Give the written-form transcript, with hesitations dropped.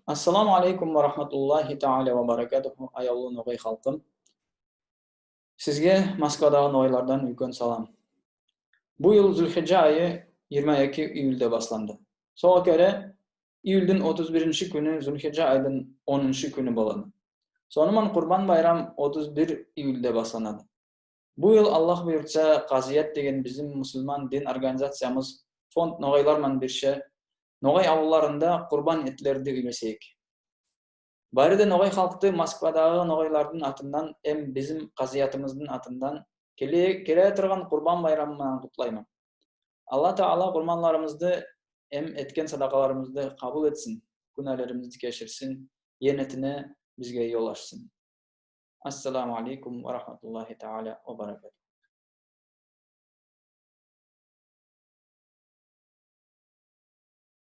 Ассаламу алейкум ва рахматуллахи та'аля ва баракатуху. Аяулы ноғай халқым. Сізге Москвадағы ноғайлардан үлкен салам. Бұл ел Зүлхиджа айы 22 июльде басланды. Соға көре, июльдің 31 күні Зүлхиджа айдың 10 күні болады. Сонымен Құрбан байрам 31 июльде басланады. Бұл ел Аллах бұйыртса Қазият деген біздің мұсылман дин организациямыз фонд ноғайлармен бірше ноғай ауылларында құрбан етлерді үйлесейік. Барыда ноғай халықты Москвадағы ноғайлардың атынан, bizim қазиятымыздың атынан келе тұрған құрбан байрамынан құтлаймын. Алла Таала құрбанларымызды еткен садақаларымызды қабыл етсін, күнәлерімізді кешірсін, енетіне бізге жол ашсын. Ассаламу алейкум ва рахматуллахи та'аля ва баракатух.